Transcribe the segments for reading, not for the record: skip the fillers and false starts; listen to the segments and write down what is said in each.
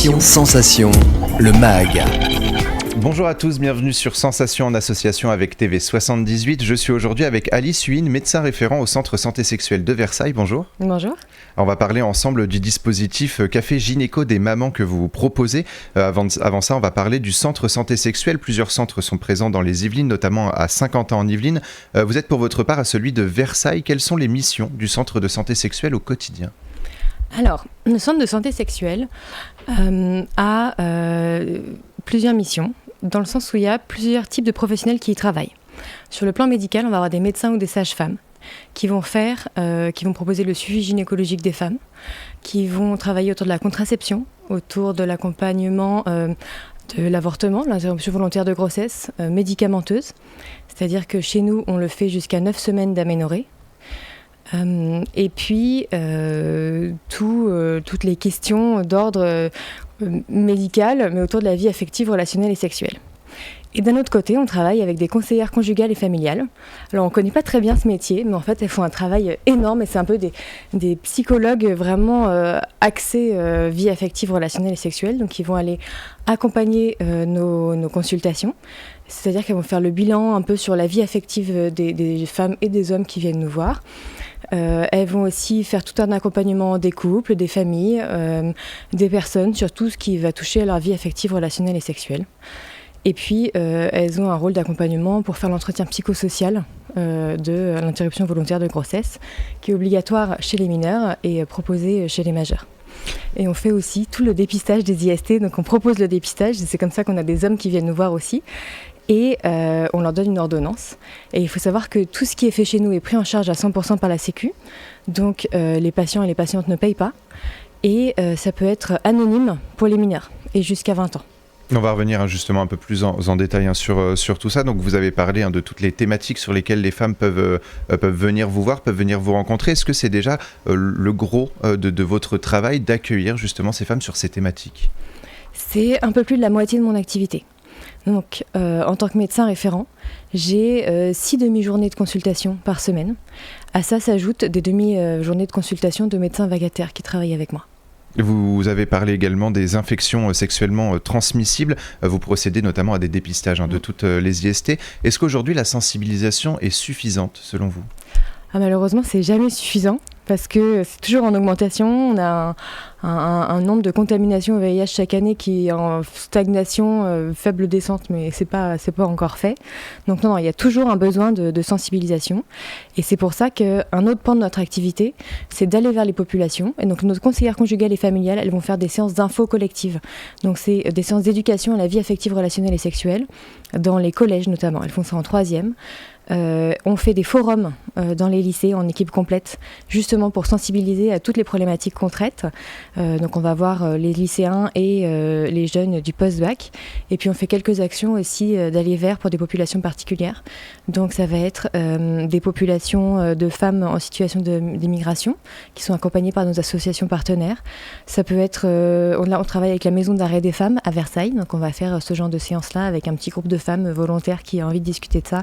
Sensation, le MAG. Bonjour à tous, bienvenue sur Sensation en association avec TV78. Je suis aujourd'hui avec Alice Huyn, médecin référent au Centre Santé Sexuelle de Versailles. Bonjour. Bonjour. On va parler ensemble du dispositif Café Gynéco des mamans que vous proposez. Avant ça, on va parler du Centre Santé Sexuelle. Plusieurs centres sont présents dans les Yvelines, notamment à Saint-Quentin en Yvelines. Vous êtes pour votre part à celui de Versailles. Quelles sont les missions du Centre de Santé Sexuelle au quotidien ? Alors, le Centre de Santé Sexuelle a plusieurs missions, dans le sens où il y a plusieurs types de professionnels qui y travaillent. Sur le plan médical, on va avoir des médecins ou des sages-femmes qui vont proposer le suivi gynécologique des femmes, qui vont travailler autour de la contraception, autour de l'accompagnement de l'avortement, l'interruption volontaire de grossesse, médicamenteuse. C'est-à-dire que chez nous, on le fait jusqu'à 9 semaines d'aménorrhée. Et puis, toutes les questions d'ordre médical, mais autour de la vie affective, relationnelle et sexuelle. Et d'un autre côté, on travaille avec des conseillères conjugales et familiales. Alors, on ne connaît pas très bien ce métier, mais en fait, elles font un travail énorme et c'est un peu des psychologues vraiment axés vie affective, relationnelle et sexuelle. Donc, ils vont aller accompagner nos consultations. C'est-à-dire qu'elles vont faire le bilan un peu sur la vie affective des femmes et des hommes qui viennent nous voir. Elles vont aussi faire tout un accompagnement des couples, des familles, des personnes sur tout ce qui va toucher à leur vie affective, relationnelle et sexuelle. Et puis, elles ont un rôle d'accompagnement pour faire l'entretien psychosocial de l'interruption volontaire de grossesse, qui est obligatoire chez les mineurs et proposé chez les majeurs. Et on fait aussi tout le dépistage des IST, donc on propose le dépistage, et c'est comme ça qu'on a des hommes qui viennent nous voir aussi. Et on leur donne une ordonnance. Et il faut savoir que tout ce qui est fait chez nous est pris en charge à 100% par la Sécu. Donc les patients et les patientes ne payent pas. Et ça peut être anonyme pour les mineurs et jusqu'à 20 ans. On va revenir justement un peu plus en détail sur tout ça. Donc vous avez parlé de toutes les thématiques sur lesquelles les femmes peuvent venir vous voir, peuvent venir vous rencontrer. Est-ce que c'est déjà le gros de votre travail d'accueillir justement ces femmes sur ces thématiques ? C'est un peu plus de la moitié de mon activité. Donc, en tant que médecin référent, j'ai 6 demi-journées de consultation par semaine. À ça s'ajoutent des demi-journées de consultation de médecins vagataires qui travaillent avec moi. Vous avez parlé également des infections sexuellement transmissibles. Vous procédez notamment à des dépistages de toutes les IST. Est-ce qu'aujourd'hui, la sensibilisation est suffisante selon vous ? Malheureusement, c'est jamais suffisant parce que c'est toujours en augmentation. On a un nombre de contaminations au VIH chaque année qui est en stagnation, faible descente, mais c'est pas encore fait. Donc non, il y a toujours un besoin de sensibilisation. Et c'est pour ça qu'un autre pan de notre activité, c'est d'aller vers les populations. Et donc nos conseillères conjugales et familiales, elles vont faire des séances d'info collectives. Donc c'est des séances d'éducation à la vie affective, relationnelle et sexuelle, dans les collèges notamment. Elles font ça en 3e. On fait des forums dans les lycées en équipe complète, justement pour sensibiliser à toutes les problématiques qu'on traite. Donc on va voir les lycéens et les jeunes du post-bac. Et puis on fait quelques actions aussi d'aller vers pour des populations particulières. Donc ça va être des populations de femmes en situation d'immigration qui sont accompagnées par nos associations partenaires. Ça peut être, on travaille avec la maison d'arrêt des femmes à Versailles. Donc on va faire ce genre de séance-là avec un petit groupe de femmes volontaires qui ont envie de discuter de ça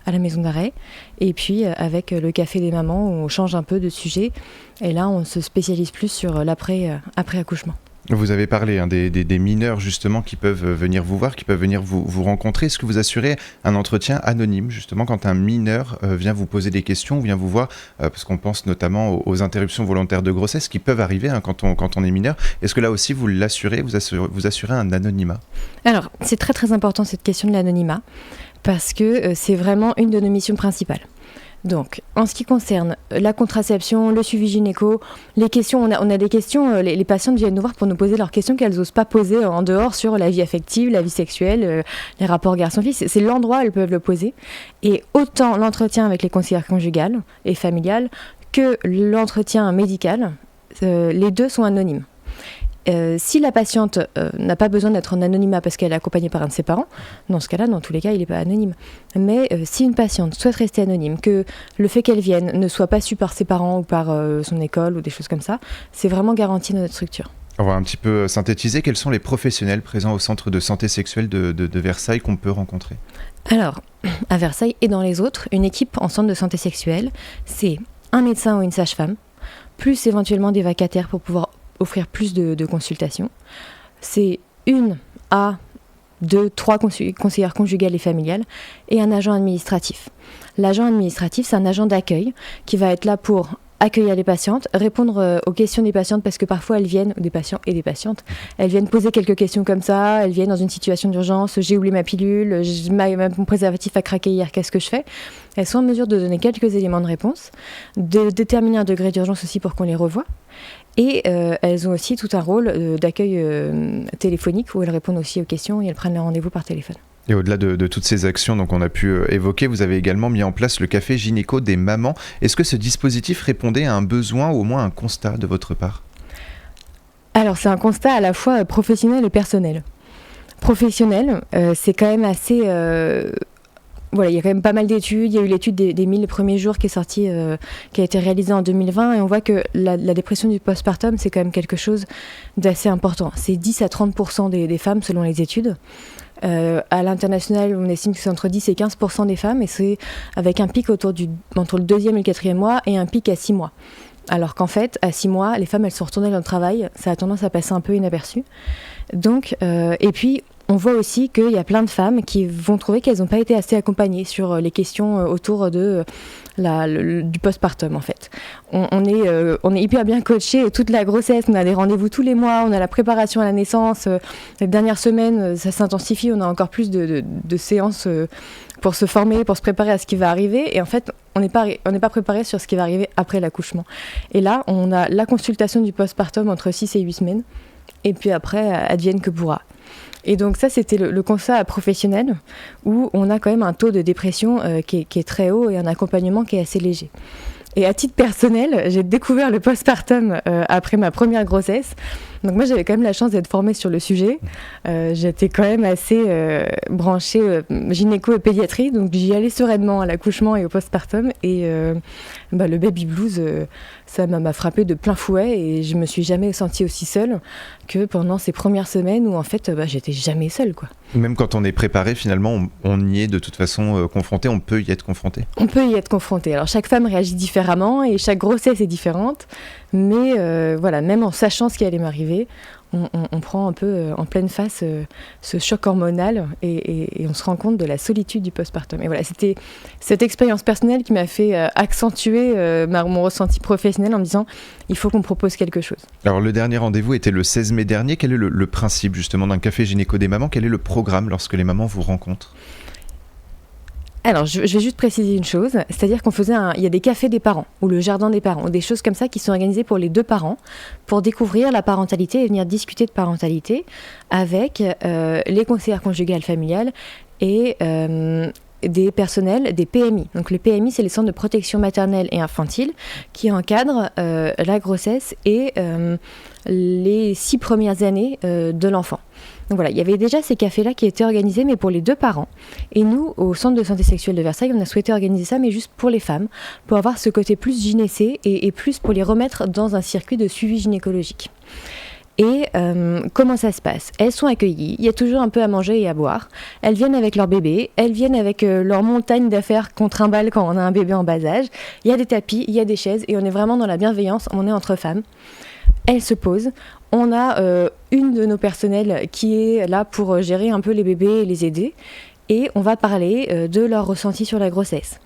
à la maison d'arrêt. Et puis avec le café des mamans où on change un peu de sujet. Et là, on se spécialise plus sur l'après-accouchement. Vous avez parlé des mineurs justement qui peuvent venir vous voir, qui peuvent venir vous rencontrer. Est-ce que vous assurez un entretien anonyme justement quand un mineur vient vous poser des questions ou vient vous voir parce qu'on pense notamment aux interruptions volontaires de grossesse qui peuvent arriver quand on est mineur. Est-ce que là aussi vous l'assurez, vous assurez un anonymat ? Alors, c'est très très important cette question de l'anonymat parce que c'est vraiment une de nos missions principales. Donc, en ce qui concerne la contraception, le suivi gynéco, les questions, on a des questions, les patientes viennent nous voir pour nous poser leurs questions qu'elles n'osent pas poser en dehors sur la vie affective, la vie sexuelle, les rapports garçon-fille. C'est l'endroit où elles peuvent le poser. Et autant l'entretien avec les conseillères conjugales et familiales que l'entretien médical, les deux sont anonymes. Si la patiente n'a pas besoin d'être en anonymat parce qu'elle est accompagnée par un de ses parents, dans ce cas-là, dans tous les cas, il n'est pas anonyme. Mais si une patiente souhaite rester anonyme, que le fait qu'elle vienne ne soit pas su par ses parents ou par son école ou des choses comme ça, c'est vraiment garanti dans notre structure. On va un petit peu synthétiser. Quels sont les professionnels présents au centre de santé sexuelle de Versailles qu'on peut rencontrer ? Alors, à Versailles et dans les autres, une équipe en centre de santé sexuelle, c'est un médecin ou une sage-femme, plus éventuellement des vacataires pour pouvoir offrir plus de consultations. c'est 1 à 2, 3 conseillères conjugales et familiales et un agent administratif. L'agent administratif, c'est un agent d'accueil qui va être là pour accueillir les patientes, répondre aux questions des patientes parce que parfois elles viennent, des patients et des patientes, elles viennent poser quelques questions comme ça, elles viennent dans une situation d'urgence, j'ai oublié ma pilule, mon préservatif a craqué hier, qu'est-ce que je fais ? Elles sont en mesure de donner quelques éléments de réponse, de déterminer un degré d'urgence aussi pour qu'on les revoie. Et elles ont aussi tout un rôle d'accueil téléphonique où elles répondent aussi aux questions et elles prennent les rendez-vous par téléphone. Et au-delà de toutes ces actions donc on a pu évoquer, vous avez également mis en place le café gynéco des mamans. Est-ce que ce dispositif répondait à un besoin ou au moins un constat de votre part ? Alors c'est un constat à la fois professionnel et personnel. Professionnel, c'est quand même assez... Voilà, il y a quand même pas mal d'études. Il y a eu l'étude des 1000 premiers jours qui est sortie, qui a été réalisée en 2020. Et on voit que la dépression du postpartum, c'est quand même quelque chose d'assez important. C'est 10 à 30% des femmes selon les études. À l'international, on estime que c'est entre 10 et 15% des femmes. Et c'est avec un pic entre le 2e et le 4e mois et un pic à 6 mois. Alors qu'en fait, à 6 mois, les femmes, elles sont retournées dans le travail. Ça a tendance à passer un peu inaperçu. Donc, et puis... on voit aussi qu'il y a plein de femmes qui vont trouver qu'elles n'ont pas été assez accompagnées sur les questions autour du postpartum en fait. On est hyper bien coachés toute la grossesse, on a des rendez-vous tous les mois, on a la préparation à la naissance, les dernières semaines ça s'intensifie, on a encore plus de séances pour se former, pour se préparer à ce qui va arriver et en fait on n'est pas préparé sur ce qui va arriver après l'accouchement. Et là on a la consultation du postpartum entre 6 et 8 semaines et puis après advienne que pourra. Et donc ça, c'était le constat professionnel où on a quand même un taux de dépression qui est très haut et un accompagnement qui est assez léger. Et à titre personnel, j'ai découvert le postpartum après ma première grossesse. Donc moi, j'avais quand même la chance d'être formée sur le sujet. J'étais quand même assez branchée gynéco et pédiatrie, donc j'y allais sereinement à l'accouchement et au postpartum. Et le baby blues, ça m'a frappée de plein fouet et je me suis jamais sentie aussi seule que pendant ces premières semaines où en fait, j'étais jamais seule, quoi. Même quand on est préparé, finalement, on y est de toute façon confronté, on peut y être confronté. On peut y être confronté. Alors chaque femme réagit différemment et chaque grossesse est différente, mais voilà, même en sachant ce qui allait m'arriver, on prend un peu en pleine face ce choc hormonal et on se rend compte de la solitude du postpartum. Et voilà, c'était cette expérience personnelle qui m'a fait accentuer mon ressenti professionnel en me disant il faut qu'on propose quelque chose. Alors le dernier rendez-vous était le 16 mai dernier. Quel est le principe justement d'un café gynéco des mamans ? Quel est le programme lorsque les mamans vous rencontrent ? Alors, je vais juste préciser une chose, c'est-à-dire il y a des cafés des parents, ou le jardin des parents, ou des choses comme ça qui sont organisées pour les deux parents, pour découvrir la parentalité et venir discuter de parentalité avec les conseillères conjugales familiales et des personnels, des PMI. Donc le PMI, c'est les centres de protection maternelle et infantile qui encadrent la grossesse et les 6 premières années de l'enfant. Donc voilà, il y avait déjà ces cafés-là qui étaient organisés, mais pour les deux parents. Et nous, au Centre de santé sexuelle de Versailles, on a souhaité organiser ça, mais juste pour les femmes, pour avoir ce côté plus gynécée et plus pour les remettre dans un circuit de suivi gynécologique. Et comment ça se passe ? Elles sont accueillies, il y a toujours un peu à manger et à boire. Elles viennent avec leur bébé, elles viennent avec leur montagne d'affaires qu'on trimballe quand on a un bébé en bas âge. Il y a des tapis, il y a des chaises, et on est vraiment dans la bienveillance, on est entre femmes. Elles se posent. On a une de nos personnels qui est là pour gérer un peu les bébés et les aider. Et on va parler de leur ressenti sur la grossesse.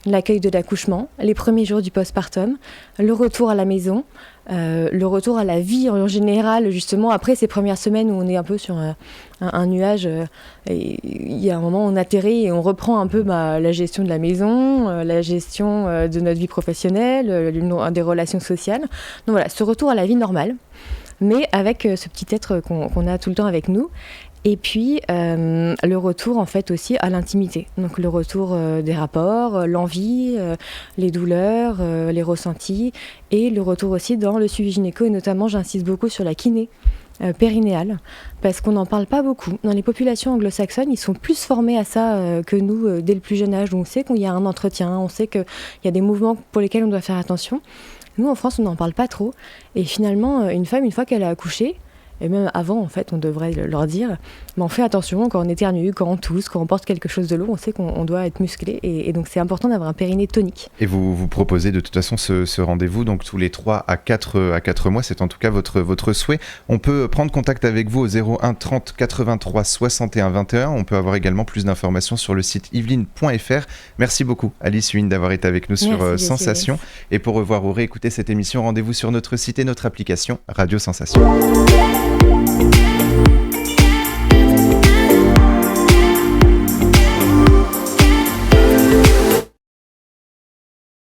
L'accueil de l'accouchement, les premiers jours du postpartum, le retour à la maison, le retour à la vie en général, justement, après ces premières semaines où on est un peu sur un nuage. Et il y a un moment où on atterrit et on reprend un peu la gestion de la maison, la gestion de notre vie professionnelle, des relations sociales. Donc voilà, ce retour à la vie normale, mais avec ce petit être qu'on a tout le temps avec nous. Et puis le retour en fait aussi à l'intimité, donc le retour des rapports, l'envie, les douleurs, les ressentis, et le retour aussi dans le suivi gynéco, et notamment j'insiste beaucoup sur la kiné périnéale, parce qu'on n'en parle pas beaucoup. Dans les populations anglo-saxonnes, ils sont plus formés à ça que nous dès le plus jeune âge, où on sait qu'il y a un entretien, on sait qu'il y a des mouvements pour lesquels on doit faire attention. Nous en France on n'en parle pas trop, et finalement une femme, une fois qu'elle a accouché, et même avant en fait, on devrait leur dire, mais on fait attention quand on éternue, quand on tousse, quand on porte quelque chose de lourd, on sait qu'on doit être musclé et donc c'est important d'avoir un périnée tonique. Et vous proposez de toute façon ce rendez-vous donc tous les 3 à 4 mois, c'est en tout cas votre souhait. On peut prendre contact avec vous au 01 30 83 61 21. On peut avoir également plus d'informations sur le site yveline.fr. Merci beaucoup Alice Huynh d'avoir été avec nous sur Sensation. Et pour revoir ou réécouter cette émission, rendez-vous sur notre site et notre application Radio Sensation.